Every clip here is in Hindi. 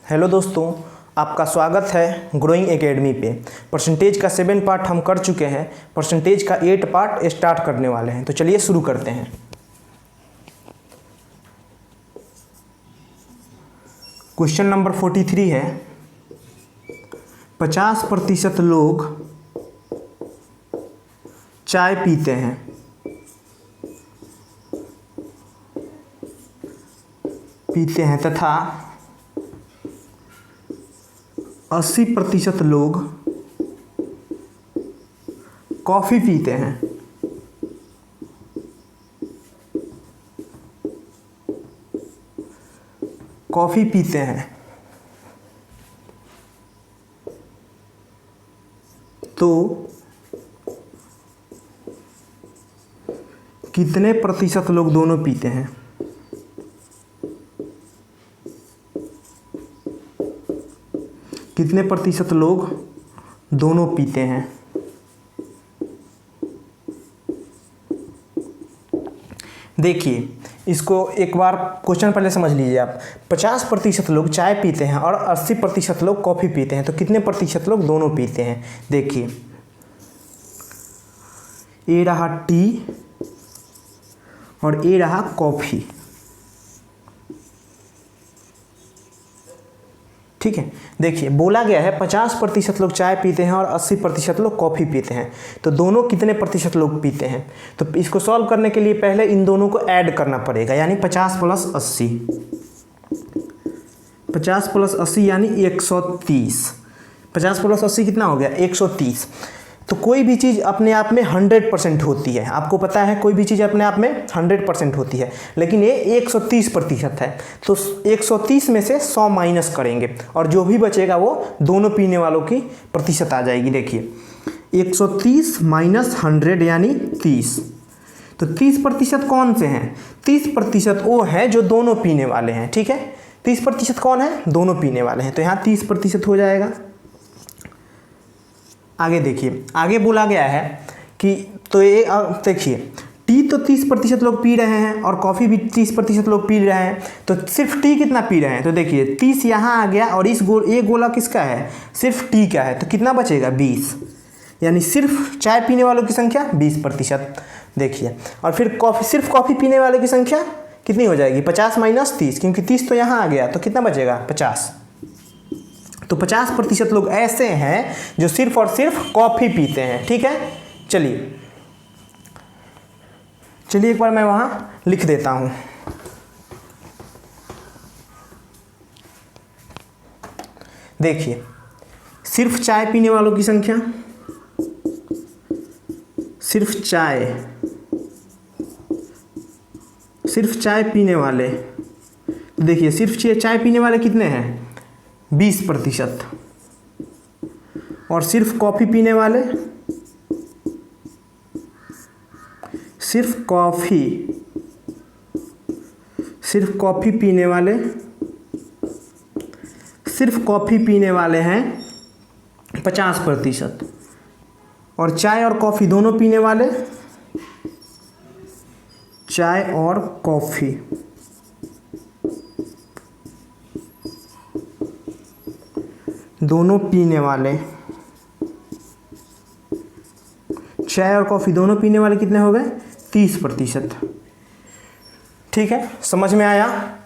हेलो दोस्तों, आपका स्वागत है ग्रोइंग एकेडमी पे। परसेंटेज का 7 पार्ट हम कर चुके हैं। परसेंटेज का 8 पार्ट स्टार्ट करने वाले हैं, तो चलिए शुरू करते हैं। क्वेश्चन नंबर 43 है, 50% लोग चाय पीते हैं तथा 80% लोग कॉफ़ी पीते हैं। तो कितने प्रतिशत लोग दोनों पीते हैं? कितने प्रतिशत लोग दोनों पीते हैं? देखिए, इसको एक बार क्वेश्चन पहले समझ लीजिए आप। 50% लोग चाय पीते हैं और 80% लोग कॉफ़ी पीते हैं, तो कितने प्रतिशत लोग दोनों पीते हैं? देखिए, ये रहा टी और ये रहा कॉफ़ी। ठीक है, देखिए बोला गया है 50% लोग चाय पीते हैं और 80% लोग कॉफ़ी पीते हैं, तो दोनों कितने प्रतिशत लोग पीते हैं? तो इसको सॉल्व करने के लिए पहले इन दोनों को ऐड करना पड़ेगा, यानी 50 + 80। 50 + 80 यानी 130। 50 + 80 कितना हो गया? 130। तो कोई भी चीज़ अपने आप में 100% होती है, आपको पता है कोई भी चीज़ अपने आप में 100% होती है, लेकिन ये 130% है। तो 130 में से 100 माइनस करेंगे और जो भी बचेगा वो दोनों पीने वालों की प्रतिशत आ जाएगी। देखिए, 130 - 100 यानी 30। तो 30% कौन से हैं? 30% वो है जो दोनों पीने वाले हैं। ठीक है, 30% कौन है? दोनों पीने वाले हैं, तो यहाँ 30% हो जाएगा। आगे देखिए, आगे बोला गया है कि तो ये देखिए, टी तो 30% लोग पी रहे हैं और कॉफ़ी भी 30% लोग पी रहे हैं, तो सिर्फ टी कितना पी रहे हैं? तो देखिए 30 यहाँ आ गया और ये गोला किसका है? सिर्फ टी का है, तो कितना बचेगा? 20। यानी सिर्फ चाय पीने वालों की संख्या 20%। देखिए, और फिर सिर्फ कॉफ़ी पीने वाले की संख्या कितनी हो जाएगी? 50 - 30, क्योंकि 30 तो यहाँ आ गया, तो कितना बचेगा? 50। तो 50% लोग ऐसे हैं जो सिर्फ और सिर्फ कॉफ़ी पीते हैं। ठीक है, चलिए एक बार मैं वहां लिख देता हूं। देखिए, सिर्फ चाय पीने वालों की संख्या, सिर्फ चाय पीने वाले, देखिए सिर्फ चाय पीने वाले कितने हैं? 20%। और सिर्फ कॉफ़ी पीने वाले, सिर्फ कॉफ़ी पीने वाले हैं 50%। और चाय और कॉफ़ी दोनों पीने वाले, चाय और कॉफ़ी दोनों पीने वाले, चाय और कॉफ़ी दोनों पीने वाले कितने हो गए? 30%। ठीक है, समझ में आया?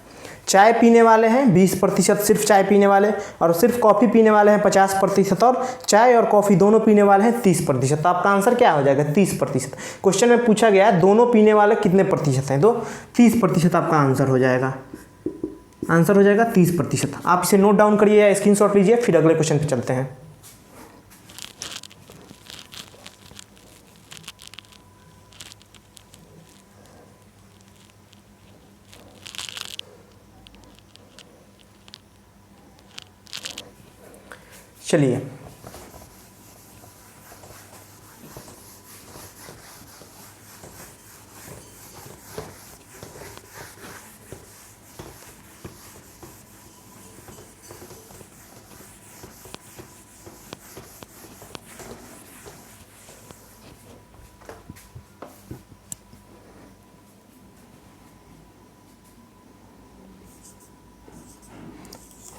चाय पीने वाले हैं 20%, सिर्फ चाय पीने वाले, और सिर्फ कॉफ़ी पीने वाले हैं 50%, और चाय और कॉफ़ी दोनों पीने वाले हैं 30%। तो आपका आंसर क्या हो जाएगा? 30%। क्वेश्चन में पूछा गया है दोनों पीने वाले कितने प्रतिशत हैं, तो 30% आपका आंसर हो जाएगा। 30%। आप इसे नोट डाउन करिए या स्क्रीनशॉट लीजिए, फिर अगले क्वेश्चन पे चलते हैं। चलिए,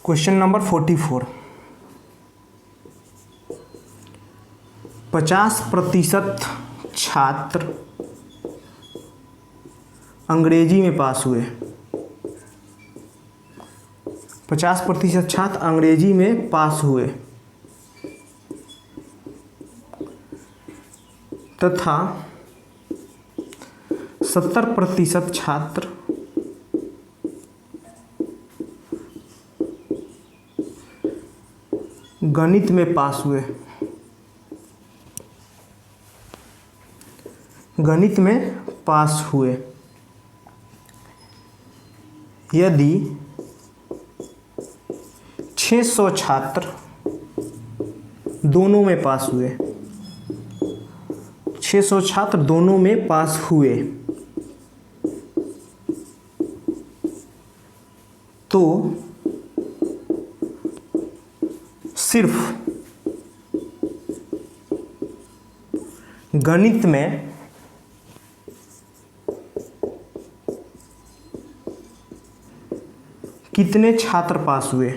क्वेश्चन नंबर 44। 50% छात्र अंग्रेजी में पास हुए। 50% छात्र अंग्रेजी में पास हुए तथा 70% छात्र गणित में पास हुए। गणित में पास हुए यदि 600 छात्र दोनों में पास हुए। 600 छात्र दोनों में पास हुए तो सिर्फ गणित में कितने छात्र पास हुए।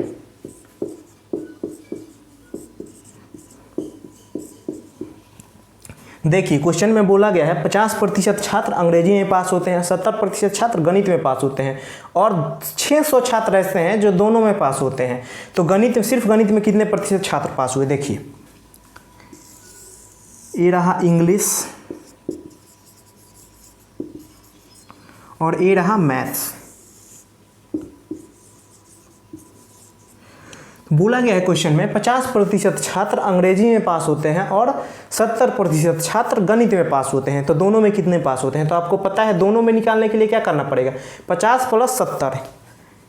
देखिए क्वेश्चन में बोला गया है 50% छात्र अंग्रेजी में पास होते हैं, 70% छात्र गणित में पास होते हैं और 600 छात्र ऐसे हैं जो दोनों में पास होते हैं। तो गणित में, सिर्फ गणित में कितने प्रतिशत छात्र पास हुए। देखिए ये रहा इंग्लिश और ये रहा मैथ्स। बोला गया है क्वेश्चन में 50% छात्र अंग्रेजी में पास होते हैं और 70% छात्र गणित में पास होते हैं। तो दोनों में कितने पास होते हैं। तो आपको पता है दोनों में निकालने के लिए क्या करना पड़ेगा, 50 + 70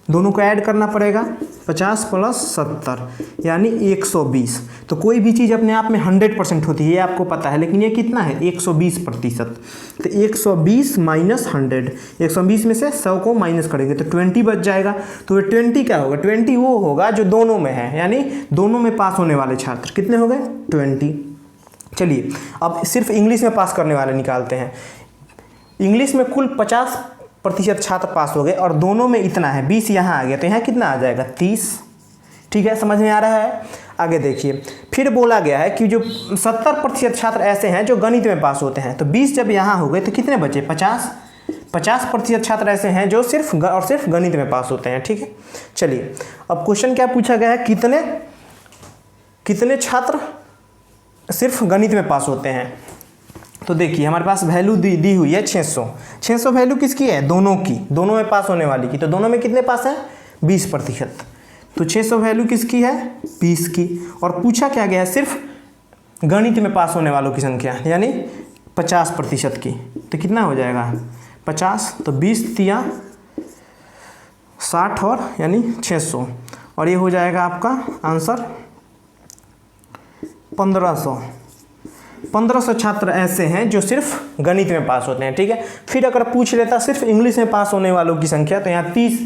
दोनों को ऐड करना पड़ेगा। 50 + 70 यानी 120। तो कोई भी चीज़ अपने आप में 100% होती है, ये आपको पता है, लेकिन ये कितना है 120%। तो 120 - 100, 120 में से 100 को माइनस करेंगे तो 20 बच जाएगा। तो ये 20 क्या होगा, 20 वो होगा जो दोनों में है, यानी दोनों में पास होने वाले छात्र कितने हो गए 20। चलिए अब सिर्फ इंग्लिश में पास करने वाले निकालते हैं। इंग्लिश में कुल 50% छात्र पास हो गए और दोनों में इतना है 20 यहाँ आ गया, तो यहाँ कितना आ जाएगा 30। ठीक है, समझ में आ रहा है। आगे देखिए फिर बोला गया है कि जो 70% छात्र ऐसे हैं जो गणित में पास होते हैं। तो 20 जब यहाँ हो गए तो कितने बचे 50। 50% छात्र ऐसे हैं जो सिर्फ गणित में पास होते हैं। ठीक है, चलिए अब क्वेश्चन क्या पूछा गया है, कितने छात्र सिर्फ गणित में पास होते हैं। तो देखिए हमारे पास वैल्यू दी हुई है 600। 600 वैल्यू किसकी है, दोनों की, दोनों में पास होने वाली की। तो दोनों में कितने पास है 20%। तो 600 वैल्यू किसकी है 20 की। और पूछा क्या गया है, सिर्फ गणित में पास होने वालों की संख्या यानी 50% की। तो कितना हो जाएगा 50, तो 20 तिया 60 और यानी 600, और ये हो जाएगा आपका आंसर 1500 छात्र ऐसे हैं जो सिर्फ गणित में पास होते हैं। ठीक है, फिर अगर पूछ लेता सिर्फ इंग्लिश में पास होने वालों की संख्या, तो यहाँ 30,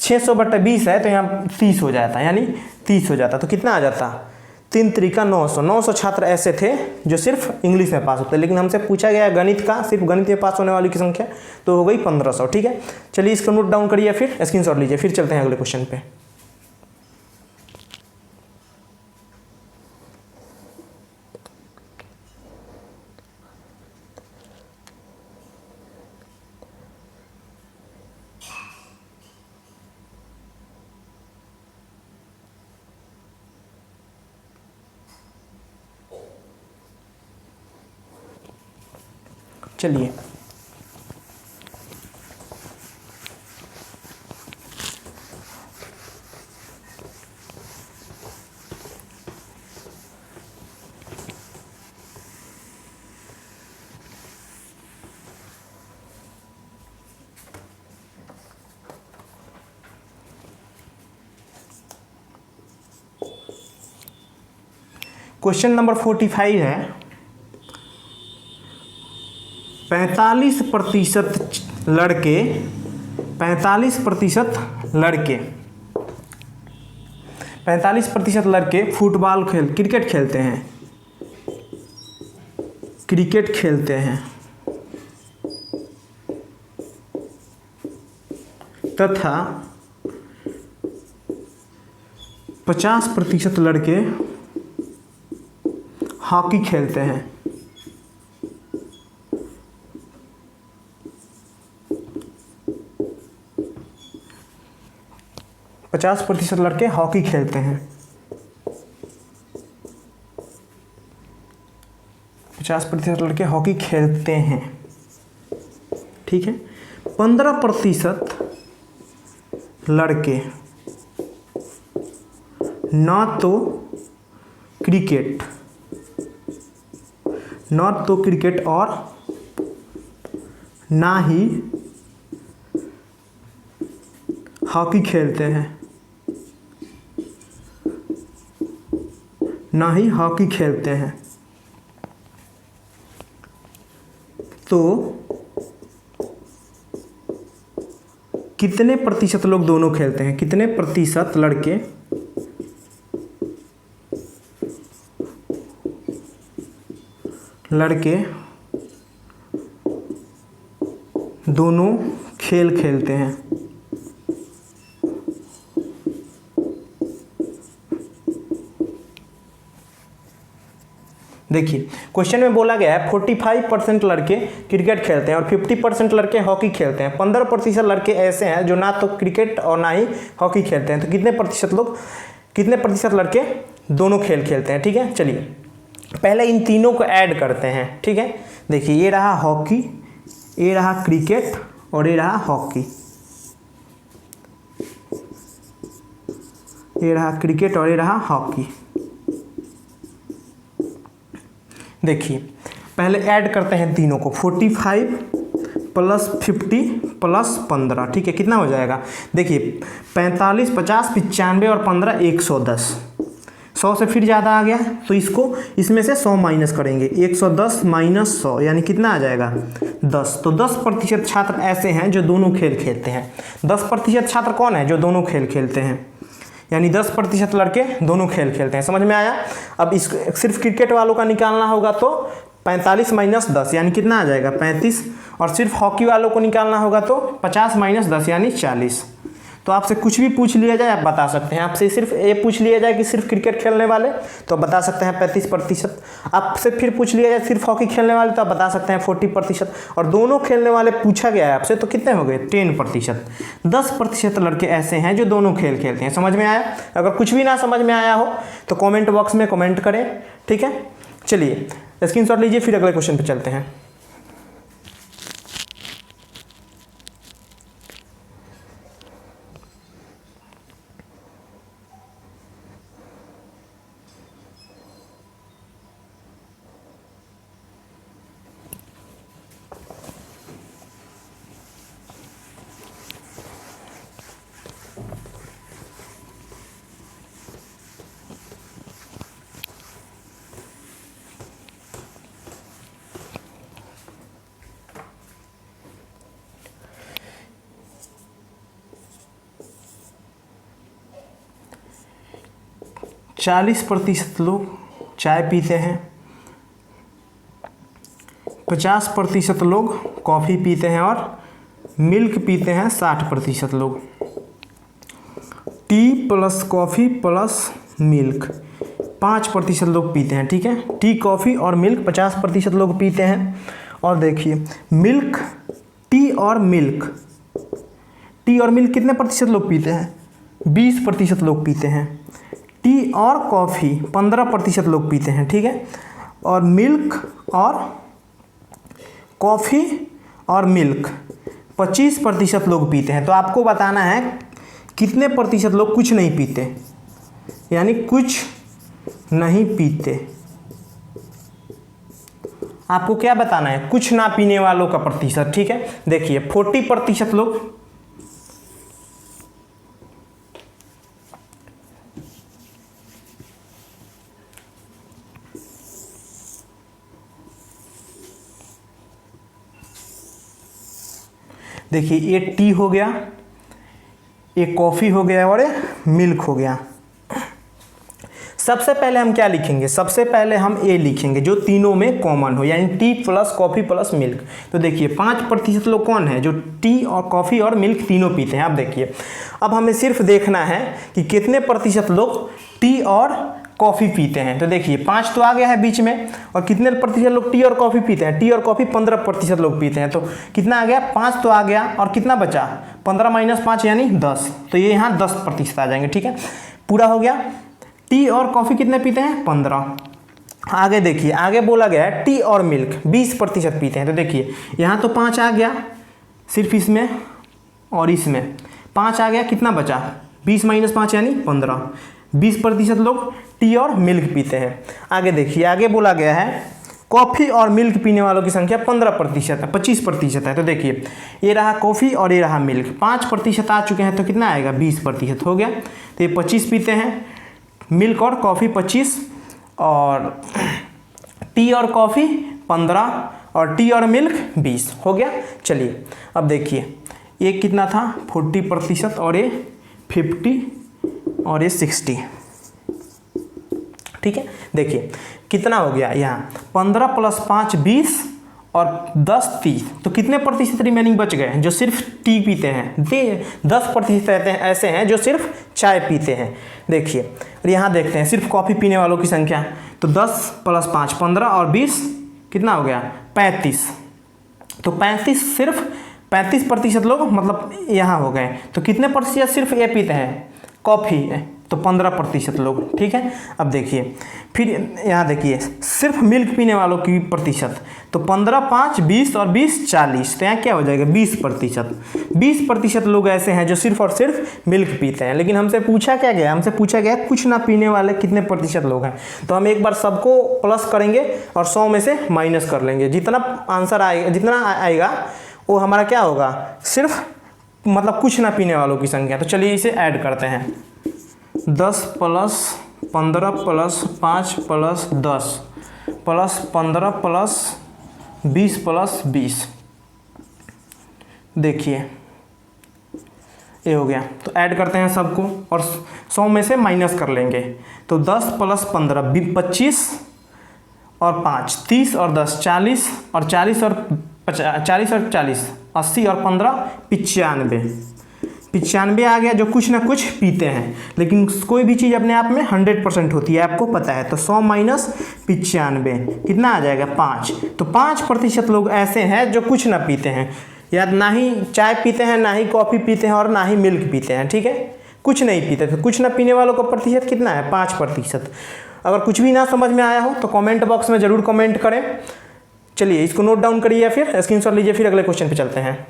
600/20 है तो यहाँ 30 हो जाता, यानी 30 हो जाता। तो कितना आ जाता 3 × 3 = 900। 900 छात्र ऐसे थे जो सिर्फ इंग्लिश में पास होते हैं, लेकिन हमसे पूछा गया गणित का, सिर्फ गणित में पास होने वालों की संख्या, तो हो गई 1500। ठीक है, चलिए इसको नोट डाउन करिए, फिर स्क्रीनशॉट लीजिए, फिर चलते हैं अगले क्वेश्चन पे। चलिए क्वेश्चन नंबर 45 है 45% लड़के 45% लड़के फुटबॉल क्रिकेट खेलते हैं तथा 50% लड़के हॉकी खेलते हैं। पचास प्रतिशत लड़के हॉकी खेलते हैं। 50% लड़के हॉकी खेलते हैं, ठीक है। 15% लड़के ना तो क्रिकेट और ना ही हॉकी खेलते हैं, ना ही हॉकी खेलते हैं। तो कितने प्रतिशत लोग दोनों खेलते हैं? कितने प्रतिशत लड़के दोनों खेल खेलते हैं? देखिए क्वेश्चन में बोला गया है 45% लड़के क्रिकेट खेलते हैं और 50% लड़के हॉकी खेलते हैं। 15% लड़के ऐसे हैं जो ना तो क्रिकेट और ना ही हॉकी खेलते हैं। तो कितने प्रतिशत लड़के दोनों खेल खेलते हैं? ठीक है, चलिए पहले इन तीनों को ऐड करते हैं। ठीक है, देखिए ये रहा हॉकी, ये रहा क्रिकेट और ये रहा हॉकी। ये रहा क्रिकेट और ये रहा हॉकी। देखिए पहले ऐड करते हैं तीनों को, 45 + 50 + 15, ठीक है, कितना हो जाएगा? देखिए 45, 50, 95 और 15 110। 100 से फिर ज़्यादा आ गया तो इसमें से 100 माइनस करेंगे। 110 - 100 यानी कितना आ जाएगा? 10। तो 10% छात्र ऐसे हैं जो दोनों खेल खेलते हैं। 10% छात्र कौन है? जो दोनों खेल खेलते हैं, यानी 10% लड़के दोनों खेल खेलते हैं। समझ में आया? अब इस सिर्फ क्रिकेट वालों का निकालना होगा तो 45 - 10 यानी कितना आ जाएगा? 35। और सिर्फ हॉकी वालों को निकालना होगा तो 50 - 10 यानी 40। तो आपसे कुछ भी पूछ लिया जाए आप बता सकते हैं। आपसे सिर्फ ये पूछ लिया जाए कि सिर्फ क्रिकेट खेलने वाले, तो बता सकते हैं 35%। आपसे फिर पूछ लिया जाए सिर्फ हॉकी खेलने वाले, तो आप बता सकते हैं 40%। और दोनों खेलने वाले पूछा गया है आपसे, तो कितने हो गए? 10%। 10% लड़के ऐसे हैं जो दोनों खेल खेलते हैं। समझ में आया? अगर कुछ भी ना समझ में आया हो तो कॉमेंट बॉक्स में कॉमेंट करें, ठीक है। चलिए स्क्रीनशॉट लीजिए, फिर अगले क्वेश्चन पर चलते हैं। चालीस % लोग चाय पीते हैं, 50% लोग कॉफ़ी पीते हैं और मिल्क पीते हैं 60% लोग। T plus coffee plus milk 5% लोग पीते हैं, ठीक है। टी, कॉफ़ी और मिल्क 50% लोग पीते हैं। और देखिए मिल्क, टी और मिल्क कितने प्रतिशत लोग पीते हैं? 20% लोग पीते हैं। टी और कॉफ़ी 15% लोग पीते हैं, ठीक है। और मिल्क और कॉफ़ी और मिल्क 25% लोग पीते हैं। तो आपको बताना है कितने प्रतिशत लोग कुछ नहीं पीते, यानी कुछ नहीं पीते। आपको क्या बताना है? कुछ ना पीने वालों का प्रतिशत, ठीक है। देखिए 40% लोग देखिए ये टी हो गया, ये कॉफ़ी हो गया और ये मिल्क हो गया। सबसे पहले हम क्या लिखेंगे, सबसे पहले हम ए लिखेंगे जो तीनों में कॉमन हो, यानी T plus coffee plus milk. तो देखिए 5% लोग कौन है जो टी और कॉफ़ी और मिल्क तीनों पीते हैं। अब देखिए, अब हमें सिर्फ देखना है कि कितने प्रतिशत लोग टी और कॉफ़ी पीते हैं। तो देखिए 5 तो आ गया है बीच में, और कितने प्रतिशत लोग टी और कॉफ़ी पीते हैं, टी और कॉफ़ी 15% लोग पीते हैं। तो कितना आ गया, 5 तो आ गया, और कितना बचा 15 - 5 यानी 10। तो ये यहाँ 10% आ जाएंगे। ठीक है, पूरा हो गया। टी और कॉफ़ी कितने पीते हैं, 15। आगे देखिए, आगे बोला गया है टी और मिल्क 20% पीते हैं। तो देखिए यहाँ तो 5 आ गया सिर्फ इसमें और इसमें 5 आ गया, कितना बचा 20 - 5 यानी 15। 20% लोग टी और मिल्क पीते हैं। आगे देखिए, आगे बोला गया है कॉफ़ी और मिल्क पीने वालों की संख्या 15% है, 25% है। तो देखिए ये रहा कॉफ़ी और ये रहा मिल्क, 5% आ चुके हैं, तो कितना आएगा 20% हो गया। तो ये 25 पीते हैं, मिल्क और कॉफ़ी 25, और टी और कॉफ़ी 15, और टी और मिल्क 20 हो गया। चलिए अब देखिए ये कितना था 40%, और ये 50, और ये 60। ठीक है, देखिए कितना हो गया, यहाँ 15 + 5 20, और 10 30। तो कितने प्रतिशत रिमेनिंग बच गए जो सिर्फ टी पीते हैं। 10% ऐसे हैं जो सिर्फ चाय पीते हैं। देखिए, और यहाँ देखते हैं सिर्फ कॉफ़ी पीने वालों की संख्या। तो 10 + 5 15, और 20 कितना हो गया 35। तो 35 सिर्फ 35% लोग मतलब यहाँ हो गए। तो कितने प्रतिशत सिर्फ ये पीते हैं, कॉफ़ी, तो 15% लोग। ठीक है, अब देखिए फिर यहाँ देखिए सिर्फ मिल्क पीने वालों की प्रतिशत, तो 15 5 20, और 20 40। तो यहाँ क्या हो जाएगा 20%। 20% लोग ऐसे हैं जो सिर्फ और सिर्फ मिल्क पीते हैं। लेकिन हमसे पूछा क्या गया, हमसे पूछा गया कुछ ना पीने वाले कितने प्रतिशत लोग हैं। तो हम एक बार सबको प्लस करेंगे और 100 में से माइनस कर लेंगे। जितना आंसर आएगा, जितना आएगा वो हमारा क्या होगा, सिर्फ मतलब कुछ ना पीने वालों की संख्या। तो चलिए इसे ऐड करते हैं, 10 + 15 + 5 + 10 + 15 + 20 + 20। देखिए ये हो गया। तो ऐड करते हैं सबको और 100 में से माइनस कर लेंगे। तो 10 + 15 25, और 5 30, और 10 40, और 40 और 40 80, और 15 95। 95 आ गया जो कुछ ना कुछ पीते हैं। लेकिन कोई भी चीज़ अपने आप में 100% होती है, आपको पता है। तो 100 - 95 कितना आ जाएगा 5। तो 5% लोग ऐसे हैं जो कुछ ना पीते हैं, या ना ही चाय पीते हैं, ना ही कॉफ़ी पीते हैं, और ना ही मिल्क पीते हैं। ठीक है, कुछ नहीं पीते। तो कुछ ना पीने वालों का प्रतिशत कितना है 5%। अगर कुछ भी ना समझ में आया हो तो कमेंट बॉक्स में ज़रूर कमेंट करें। चलिए इसको नोट डाउन करिए, फिर स्क्रीनशॉट लीजिए, फिर अगले क्वेश्चन पे चलते हैं।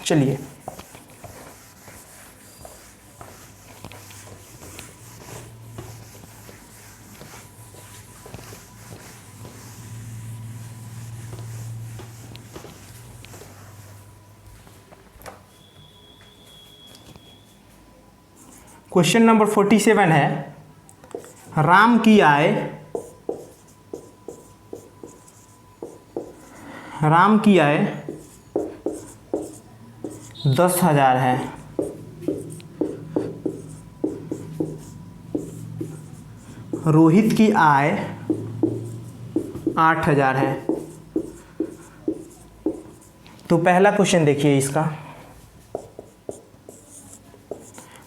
चलिए क्वेश्चन नंबर 47 है, राम की आय 10,000 है। रोहित की आय 8,000 है। तो पहला क्वेश्चन देखिए इसका,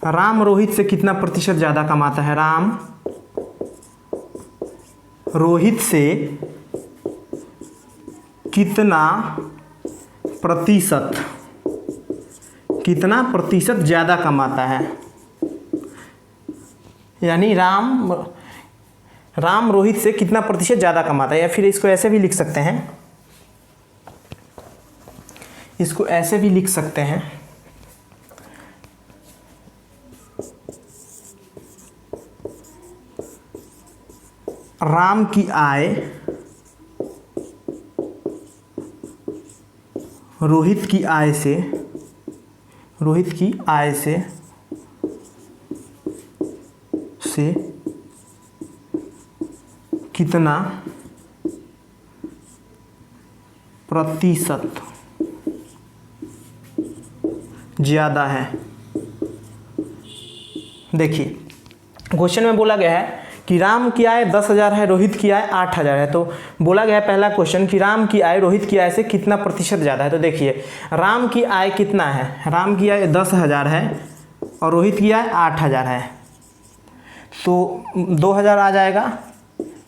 राम रोहित से कितना प्रतिशत ज़्यादा कमाता है। राम रोहित से कितना प्रतिशत ज़्यादा कमाता है। यानी राम रोहित से कितना प्रतिशत ज़्यादा कमाता है। या फिर इसको ऐसे भी लिख सकते हैं, राम की आय रोहित की आय से कितना प्रतिशत ज़्यादा है। देखिए क्वेश्चन में बोला गया है कि राम की आय 10,000 है, रोहित की आय 8,000 है। तो बोला गया है पहला क्वेश्चन कि राम की आय रोहित की आय से कितना प्रतिशत ज़्यादा है। तो देखिए राम की आय कितना है, राम की आय 10,000 है और रोहित की आय 8,000 है, तो 2,000 आ जाएगा,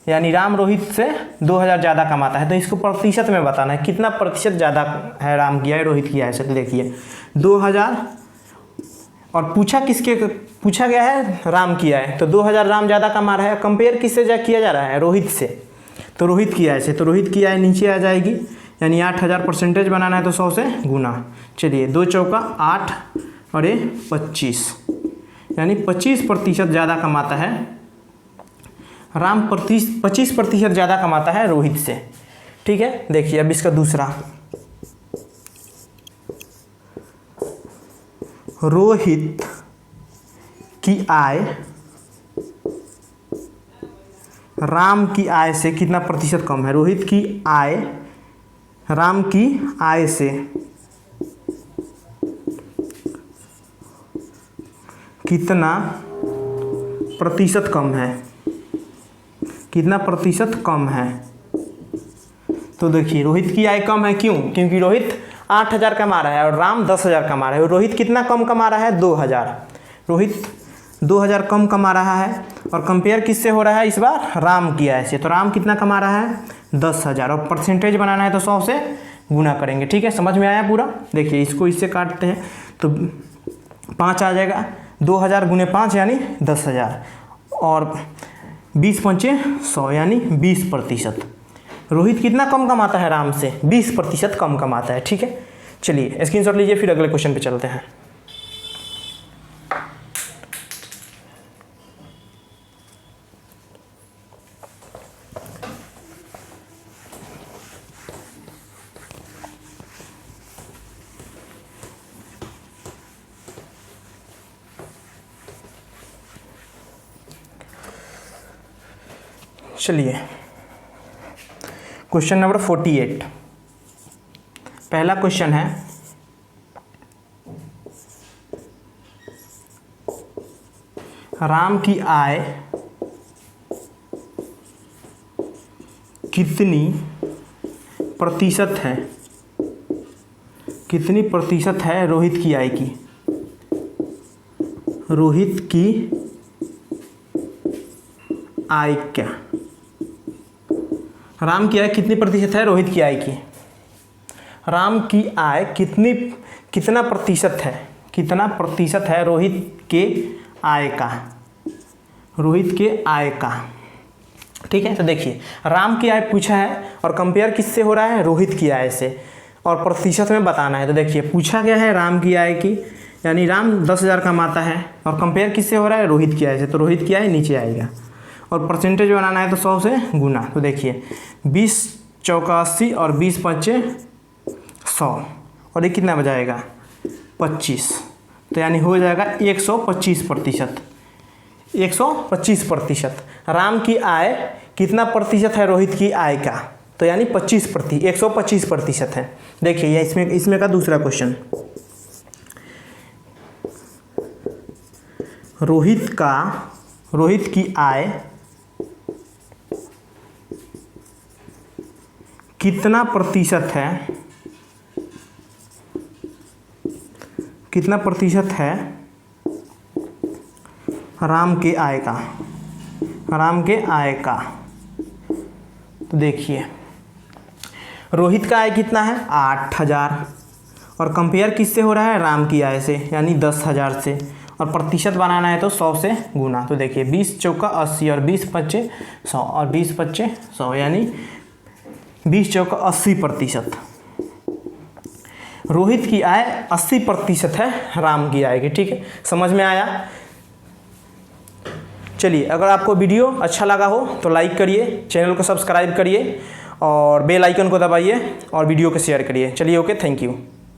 यानी राम रोहित से 2,000 ज़्यादा कमाता है। तो इसको प्रतिशत में बताना है कितना प्रतिशत ज़्यादा है राम की आय रोहित की आय से। तो देखिए 2,000 और पूछा गया है राम की आय, तो 2,000 राम ज़्यादा कमा रहा है। कंपेयर किससे किया जा रहा है, रोहित से, तो रोहित की आय से। तो रोहित की आय नीचे आ जाएगी, यानी 8,000 परसेंटेज बनाना है तो 100 से गुना। चलिए 2 चौका 8 और ये 25, यानी 25% ज़्यादा कमाता है राम, 25% ज़्यादा कमाता है रोहित से। ठीक है, देखिए अब इसका दूसरा, रोहित की आय राम की आय से कितना प्रतिशत कम है। रोहित की आय राम की आय से कितना प्रतिशत कम है, कितना प्रतिशत कम है। तो देखिए रोहित की आय कम है, क्यों, क्योंकि रोहित 8,000 कमा रहा है और राम 10,000 कमा रहा है। और रोहित कितना कम कमा रहा है, 2,000, रोहित 2,000 कम कमा रहा है। और कंपेयर किससे हो रहा है इस बार, राम की आय से। तो राम कितना कमा रहा है, 10,000, और परसेंटेज बनाना है तो 100 से गुना करेंगे। ठीक है, समझ में आया पूरा। देखिए इसको इससे काटते हैं तो 5 आ जाएगा, 2,000 गुने 5 यानी 10,000, और 20 पंचे 100 यानी 20%। रोहित कितना कम कमाता है राम से, 20% कम कमाता है। ठीक है, चलिए स्क्रीनशॉट लीजिए, फिर अगले क्वेश्चन पे चलते हैं। चलिए क्वेश्चन नंबर 48, पहला क्वेश्चन है, राम की आय कितनी प्रतिशत है, कितनी प्रतिशत है रोहित की आय की। रोहित की आय क्या, राम की आय कितनी प्रतिशत है रोहित की आय की। राम की आय कितना प्रतिशत है, कितना प्रतिशत है रोहित के आय का, रोहित के आय का। ठीक है, तो देखिए राम की आय पूछा है और कंपेयर किससे हो रहा है, रोहित की आय से, और प्रतिशत में बताना है। तो देखिए पूछा गया है राम की आय की, यानी राम 10,000 कमाता है, और कंपेयर किससे हो रहा है, रोहित की आय से। तो रोहित की आय नीचे आएगा, और परसेंटेज बनाना है तो 100 से गुना। तो देखिए 20 चौका 80 और 20 पंचे 100, और ये कितना बजाएगा, 25, तो यानी हो जाएगा 125%। 125%। राम की आय कितना प्रतिशत है रोहित की आय का, तो यानी 125% है। देखिए ये इसमें का दूसरा क्वेश्चन, रोहित की आय कितना प्रतिशत है, कितना प्रतिशत है राम के आय का, राम के आय का। तो देखिए रोहित का आय कितना है, 8,000, और कंपेयर किससे हो रहा है, राम की आय से, यानी 10,000 से, और प्रतिशत बनाना है तो 100 से गुना। तो देखिए 20 चौका 80 और 20 पच्चे 100 और 20 पच्चे 100, यानी 20 चौका 80%। रोहित की आय 80% है राम की आय की। ठीक है, समझ में आया। चलिए अगर आपको वीडियो अच्छा लगा हो तो लाइक करिए, चैनल को सब्सक्राइब करिए और बेल आइकन को दबाइए और वीडियो को शेयर करिए। चलिए ओके, थैंक यू।